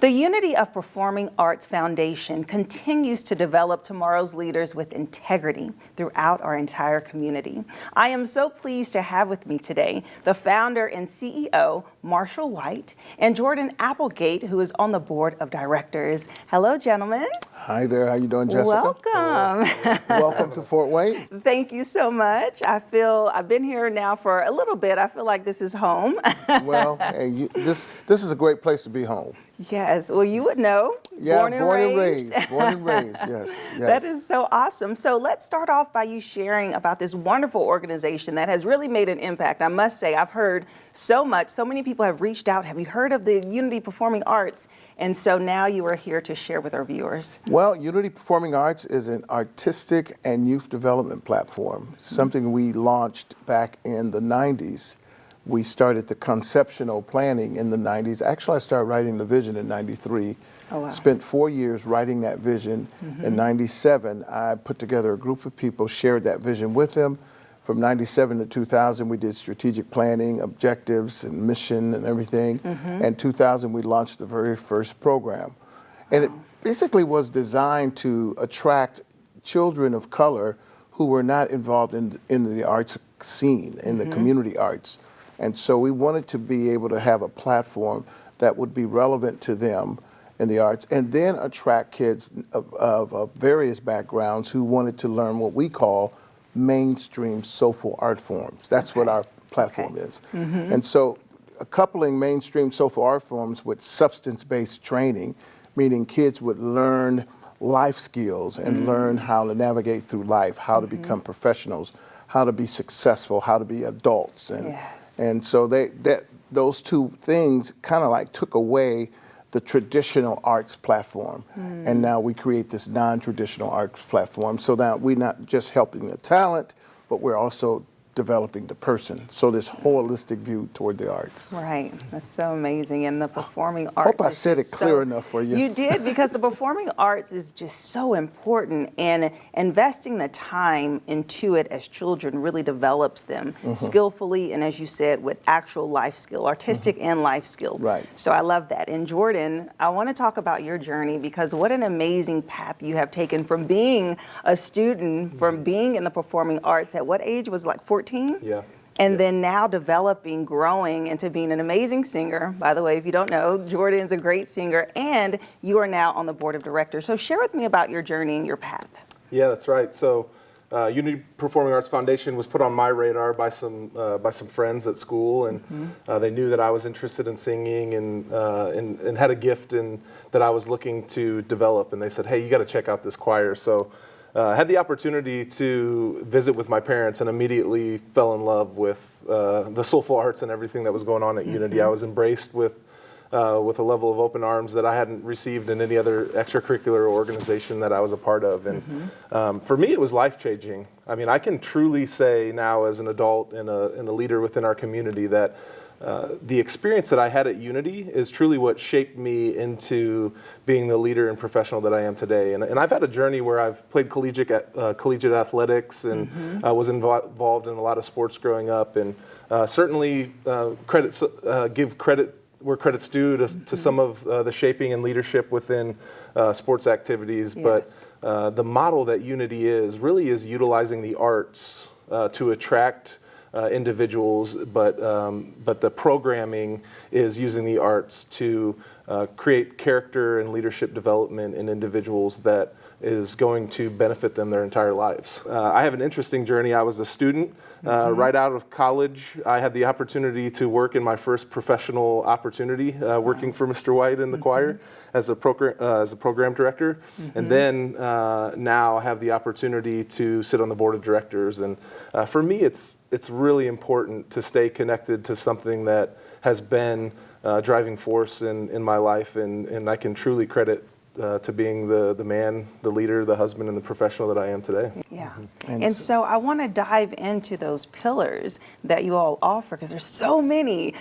The Unity of Performing Arts Foundation continues to develop tomorrow's leaders with integrity throughout our entire community. I am so pleased to have with me today the founder and CEO, Marshall White, and Jordan Applegate, who is on the board of directors. Hello, gentlemen. Hi there. How you doing, Jessica? Welcome. Welcome to Fort Wayne. Thank you so much. I've been here now for a little bit. I feel like this is home. Well, hey, this is a great place to be home. Yes, well, you would know. Yeah, born and raised. Born and raised, yes. That is so awesome. So let's start off by you sharing about this wonderful organization that has really made an impact. I must say, I've heard so much. So many people have reached out. Have you heard of the Unity Performing Arts? And so now you are here to share with our viewers. Well, Unity Performing Arts is an artistic and youth development platform, something we launched back in the 90s. We started the conceptual planning in the 90s. Actually, I started writing the vision in 93. Oh, wow. Spent 4 years writing that vision. In 97, I put together a group of people, shared that vision with them. From 97 to 2000, we did strategic planning, objectives, and mission and everything. And 2000, we launched the very first program. And it basically was designed to attract children of color who were not involved in the arts scene, in the community arts. And so we wanted to be able to have a platform that would be relevant to them in the arts, and then attract kids of various backgrounds who wanted to learn what we call mainstream soulful art forms. That's what our platform is. And so coupling mainstream soulful art forms with substance-based training, meaning kids would learn life skills and learn how to navigate through life, how to become professionals, how to be successful, how to be adults. And so those two things kind of like took away the traditional arts platform. And now we create this non-traditional arts platform. So now we're not just helping the talent, but we're also developing the person. So this holistic view toward the arts. Right, that's so amazing. And the performing arts. Hope I said it clear enough for you. You did, because the performing arts is just so important, and investing the time into it as children really develops them skillfully, and as you said, with actual life skill, artistic and life skills. Right. So I love that. And Jordan, I want to talk about your journey, because what an amazing path you have taken from being a student, from being in the performing arts. At what age? Was it like 14? Yeah. And then now developing, growing into being an amazing singer. By the way, if you don't know, Jordan's a great singer, and you are now on the board of directors. So share with me about your journey and your path. Yeah, that's right. So Unity Performing Arts Foundation was put on my radar by some friends at school, and they knew that I was interested in singing and had a gift that I was looking to develop. And they said, hey, you got to check out this choir. So I had the opportunity to visit with my parents and immediately fell in love with the soulful arts and everything that was going on at Unity. I was embraced with a level of open arms that I hadn't received in any other extracurricular organization that I was a part of. And for me, it was life-changing. I mean, I can truly say now as an adult and a leader within our community that the experience that I had at Unity is truly what shaped me into being the leader and professional that I am today. And I've had a journey where I've played collegiate athletics and was involved in a lot of sports growing up, and certainly give credit where credit's due to some of the shaping and leadership within sports activities. Yes. But the model that Unity really is utilizing the arts to attract individuals, but the programming is using the arts to create character and leadership development in individuals that is going to benefit them their entire lives. I have an interesting journey. I was a student. Right out of college, I had the opportunity to work in my first professional opportunity, working for Mr. White in the choir as a program director. And then now I have the opportunity to sit on the board of directors. And for me, it's really important to stay connected to something that has been a driving force in my life, and I can truly credit to being the man, the leader, the husband, and the professional that I am today. Yeah. And so I want to dive into those pillars that you all offer, because there's so many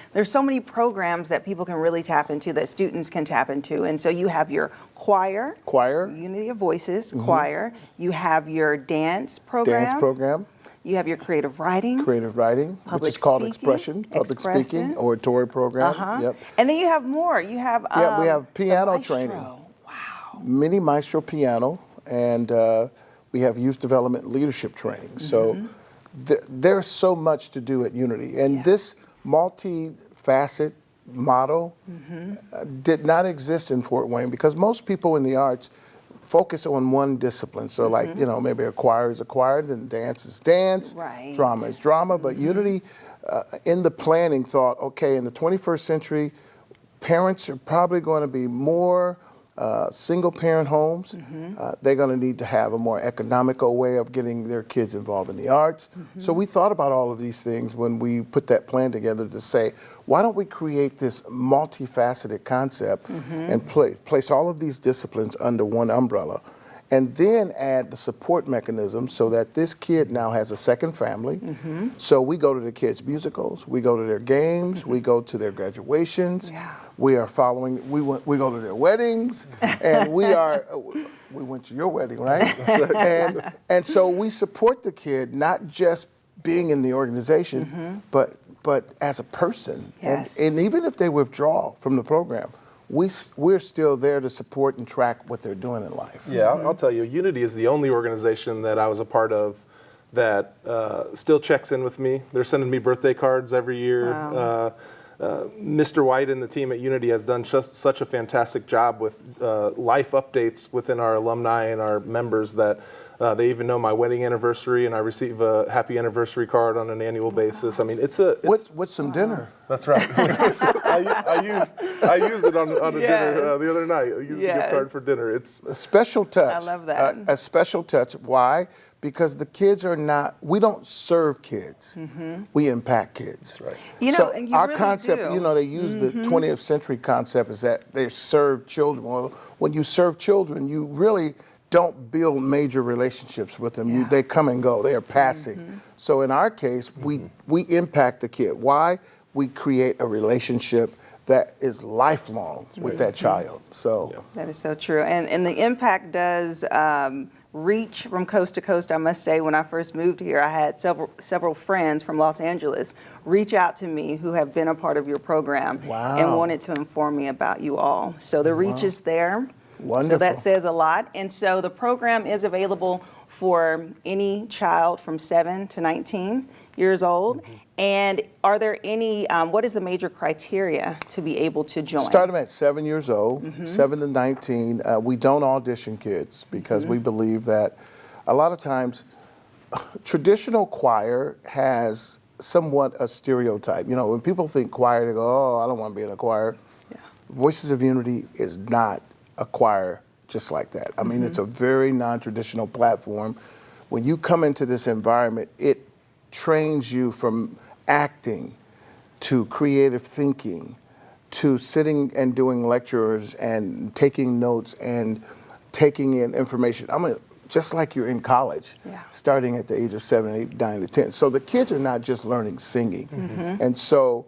programs that people can really tap into, that students can tap into. And so you have your choir, Unity of Voices, choir. You have your dance program. You have your creative writing. Creative writing, which Public is called speaking, expression, public expression. speaking, oratory program. Yep. And then you have more. You have Yeah, we have the piano maestro. training. Wow. Mini maestro piano, and we have youth development leadership training. So there's so much to do at Unity. And this multi-facet model did not exist in Fort Wayne because most people in the arts focus on one discipline. So like, you know, maybe a choir is a choir, then dance is dance, Right. drama is drama. But Unity in the planning thought, okay, in the 21st century, parents are probably going to be more single parent homes. They're going to need to have a more economical way of getting their kids involved in the arts. So we thought about all of these things when we put that plan together to say, why don't we create this multifaceted concept and place all of these disciplines under one umbrella, and then add the support mechanism so that this kid now has a second family. So we go to the kids' musicals, we go to their games, we go to their graduations. We are following, we go to their weddings, and we went to your wedding, right? That's right. And so we support the kid, not just being in the organization, but as a person. Yes. And even if they withdraw from the program, we're still there to support and track what they're doing in life. Yeah, I'll tell you, Unity is the only organization that I was a part of that still checks in with me. They're sending me birthday cards every year. Wow. Mr. White and the team at Unity has done just such a fantastic job with life updates within our alumni and our members that they even know my wedding anniversary, and I receive a happy anniversary card on an annual basis. I mean, it's What's some dinner? That's right. I used it on a dinner the other night. I used the gift card for dinner. It's a special touch. I love that. A special touch. Why? Because the kids are not, we don't serve kids. We impact kids. That's right. You know, So and you our really concept, do. you know, they use the 20th century concept is that they serve children. Well, when you serve children, you really don't build major relationships with them. They come and go. They are passing. So in our case, we impact the kid. Why? We create a relationship that is lifelong with that child. So That is so true. And the impact does reach from coast to coast. I must say, when I first moved here, I had several friends from Los Angeles reach out to me who have been a part of your program and wanted to inform me about you all. So the reach is there. Wonderful. So that says a lot. And so the program is available for any child from 7 to 19 years old. And are there any, what is the major criteria to be able to join? Start them at 7 years old, 7 to 19. We don't audition kids because we believe that a lot of times traditional choir has somewhat a stereotype. You know, when people think choir, they go, oh, I don't want to be in a choir. Voices of Unity is not a choir just like that. I mean, it's a very non-traditional platform. When you come into this environment, it trains you from acting to creative thinking to sitting and doing lectures and taking notes and taking in information. Just like you're in college, starting at the age of 7, 8, 9 to 10. So the kids are not just learning singing. And so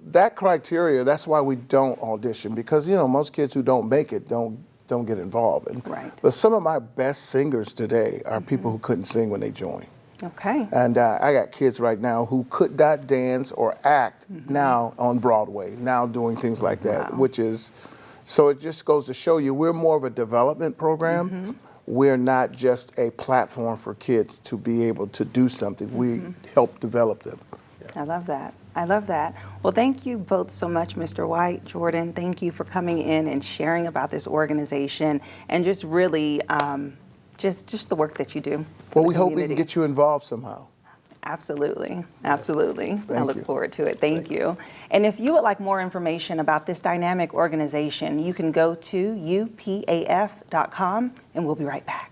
that criteria, that's why we don't audition, because you know most kids who don't make it don't get involved. But some of my best singers today are people who couldn't sing when they joined. Okay. And I got kids right now who could not dance or act now on Broadway, now doing things like that, which is, so it just goes to show you we're more of a development program. We're not just a platform for kids to be able to do something. We help develop them. I love that. I love that. Well, thank you both so much, Mr. White, Jordan. Thank you for coming in and sharing about this organization and just really just the work that you do. Well, we hope we can get you involved somehow. Absolutely. Absolutely. I look you. forward to it. Thank you. And if you would like more information about this dynamic organization, you can go to upaf.com, and we'll be right back.